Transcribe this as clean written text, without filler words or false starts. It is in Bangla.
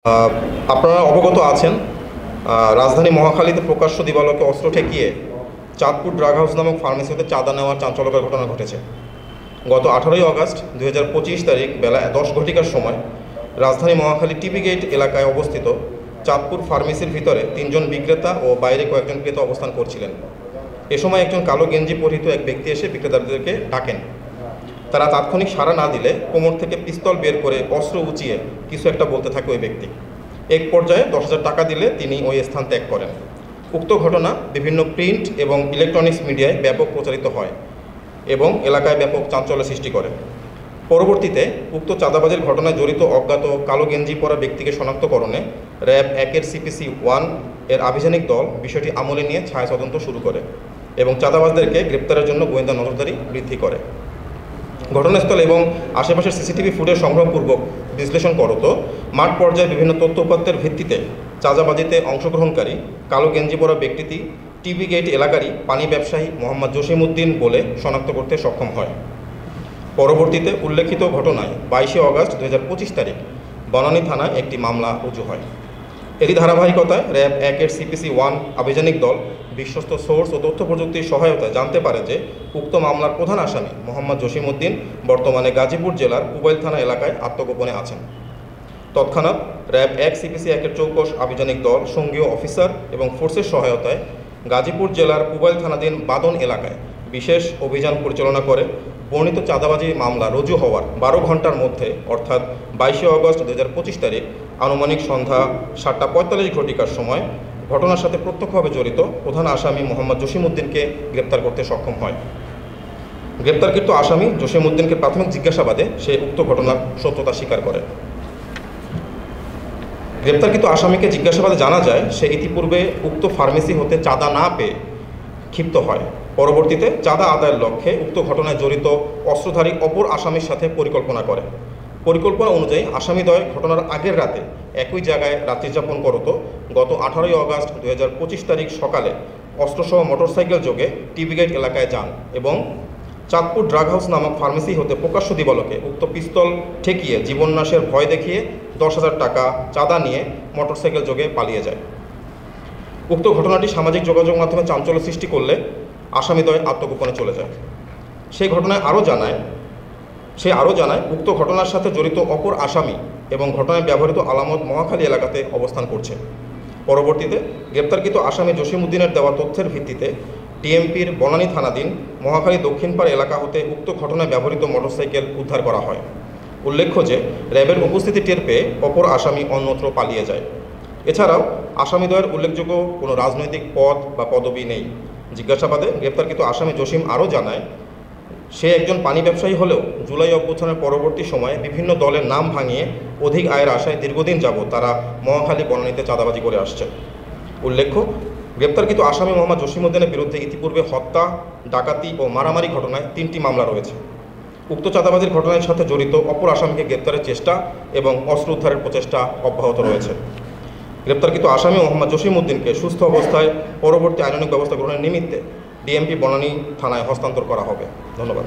আপনারা অবগত আছেন, রাজধানী মহাখালীতে প্রকাশ্য দিবালোকে অস্ত্র ঠেকিয়ে চাঁদপুর ড্রাগ হাউস নামক ফার্মেসিতে চাঁদা নেওয়ার চাঞ্চল্যকর ঘটনা ঘটেছে। গত 18 আগস্ট 2025 তারিখ বেলা 10 ঘটিকার সময় রাজধানী মহাখালী টিবি গেট এলাকায় অবস্থিত চাঁদপুর ফার্মেসির ভিতরে 3 জন বিক্রেতা ও বাইরে কয়েকজন ক্রেতা অবস্থান করছিলেন। এ সময় একজন কালো গেঞ্জি পরিহিত এক ব্যক্তি এসে বিক্রেতাদেরকে ডাকেন। তারা তাৎক্ষণিক সাড়া না দিলে কোমর থেকে পিস্তল বের করে অস্ত্র উঁচিয়ে কিছু একটা বলতে থাকে ওই ব্যক্তি। এক পর্যায়ে 10,000 টাকা দিলে তিনি ওই স্থান ত্যাগ করেন। উক্ত ঘটনা বিভিন্ন প্রিন্ট এবং ইলেকট্রনিক্স মিডিয়ায় ব্যাপক প্রচারিত হয় এবং এলাকায় ব্যাপক চাঞ্চল্য সৃষ্টি করে। পরবর্তীতে উক্ত চাঁদাবাজির ঘটনায় জড়িত অজ্ঞাত কালো গেঞ্জি পরা ব্যক্তিকে শনাক্তকরণে র্যাব 1-এর CPC 1 এর আভিযানিক দল বিষয়টি আমলে নিয়ে ছায়া তদন্ত শুরু করে এবং চাঁদাবাজদেরকে গ্রেপ্তারের জন্য গোয়েন্দা নজরদারি বৃদ্ধি করে। ঘটনাস্থল এবং আশেপাশের সিসিটিভি ফুটেজ সংগ্রহপূর্বক বিশ্লেষণ করত মাঠ পর্যায়ে বিভিন্ন তথ্য উপাত্তের ভিত্তিতে চাঁদাবাজিতে অংশগ্রহণকারী কালো গেঞ্জি পরা ব্যক্তিটি টিবি গেট এলাকারই পানি ব্যবসায়ী মোহাম্মদ জসিমউদ্দিন বলে শনাক্ত করতে সক্ষম হয়। পরবর্তীতে উল্লেখিত ঘটনায় 22 আগস্ট 2025 তারিখ বনানী থানায় একটি মামলা রুজু হয়। এরই ধারাবাহিকতায় র্যাব 1-এর CPC 1 আভিযানিক দল বিশ্বস্ত সোর্স ও তথ্য প্রযুক্তির সহায়তায় জানতে পারে যে উক্ত মামলার প্রধান আসামি মোহাম্মদ জসিমউদ্দিন বর্তমানে গাজীপুর জেলার পুবাইল থানা এলাকায় আত্মগোপনে আছেন। তৎক্ষণাৎ র্যাব 1 CPC 1-এর চৌকস আভিযানিক দল সঙ্গীয় অফিসার এবং ফোর্সের সহায়তায় গাজীপুর জেলার পুবাইল থানাধীন বাদন এলাকায় বিশেষ অভিযান পরিচালনা করে বর্ণিত চাঁদাবাজি মামলা রুজু হওয়ার 12 ঘন্টার মধ্যে অর্থাৎ 22 আগস্ট 2025 তারিখ আনুমানিক সন্ধ্যা 7:45 ঘটিকার সময় ঘটনার সাথে প্রত্যক্ষভাবে জড়িত প্রধান আসামি মোহাম্মদ জসিমউদ্দিনকে গ্রেপ্তার করতে সক্ষম হয়। গ্রেপ্তারকৃত আসামি জসিমউদ্দিনকে প্রাথমিক জিজ্ঞাসাবাদে সে উক্ত ঘটনার সত্যতা স্বীকার করে। গ্রেপ্তারকৃত আসামিকে জিজ্ঞাসাবাদে জানা যায় সে ইতিপূর্বে উক্ত ফার্মেসি হতে চাঁদা না পেয়ে ক্ষিপ্ত হয়। পরবর্তীতে চাঁদা আদায়ের লক্ষ্যে উক্ত ঘটনায় জড়িত অস্ত্রধারী অপর আসামির সাথে পরিকল্পনা করে। পরিকল্পনা অনুযায়ী আসামিদ্বয় ঘটনার আগের রাতে একই জায়গায় রাত্রিযাপন করত গত 18 আগস্ট 2025 তারিখ সকালে অস্ত্রসহ মোটরসাইকেল যোগে টিবি গেট এলাকায় যান এবং চাঁদপুর ড্রাগ হাউস নামক ফার্মেসি হতে প্রকাশ্য দিবালোকে উক্ত পিস্তল ঠেকিয়ে জীবননাশের ভয় দেখিয়ে 10,000 টাকা চাঁদা নিয়ে মোটরসাইকেল যোগে পালিয়ে যায়। উক্ত ঘটনাটি সামাজিক যোগাযোগ মাধ্যমে চাঞ্চল্য সৃষ্টি করলে আসামিদ্বয় আত্মগোপনে চলে যায়। সেই ঘটনায় আরও জানায় উক্ত ঘটনার সাথে জড়িত অপর আসামি এবং ঘটনায় ব্যবহৃত আলামত মহাখালী এলাকাতে অবস্থান করছে। পরবর্তীতে গ্রেপ্তারকৃত আসামি জসিমউদ্দিনের দেওয়া তথ্যের ভিত্তিতে ডিএমপির বনানী থানাধীন মহাখালী দক্ষিণপাড় এলাকা হতে উক্ত ঘটনায় ব্যবহৃত মোটরসাইকেল উদ্ধার করা হয়। উল্লেখ্য যে র্যাবের উপস্থিতি টের পেয়ে অপর আসামি অন্যত্র পালিয়ে যায়। এছাড়াও আসামিদ্বয়ের উল্লেখযোগ্য কোনো রাজনৈতিক পদ বা পদবি নেই। জিজ্ঞাসাবাদে গ্রেপ্তারকৃত আসামি জসিম আরও জানায় সে একজন পানি ব্যবসায়ী হলেও জুলাই অভ্যুত্থানের পরবর্তী সময়ে বিভিন্ন দলের নাম ভাঙিয়ে অধিক আয়ের আশায় দীর্ঘদিন যাবৎ তারা মহাখালী বনানীতে চাঁদাবাজি করে আসছে। উল্লেখ্য গ্রেপ্তারকৃত আসামি মোহাম্মদ জসিমউদ্দিনের বিরুদ্ধে ইতিপূর্বে হত্যা, ডাকাতি ও মারামারি ঘটনায় 3টি মামলা রয়েছে। উক্ত চাঁদাবাজির ঘটনার সাথে জড়িত অপর আসামিকে গ্রেপ্তারের চেষ্টা এবং অস্ত্র উদ্ধারের প্রচেষ্টা অব্যাহত রয়েছে। গ্রেপ্তারকৃত আসামি মোহাম্মদ জসিমউদ্দিনকে সুস্থ অবস্থায় পরবর্তী আইনানুগ ব্যবস্থা গ্রহণের নিমিত্তে ডিএমপি বনানী থানায় হস্তান্তর করা হবে। ধন্যবাদ।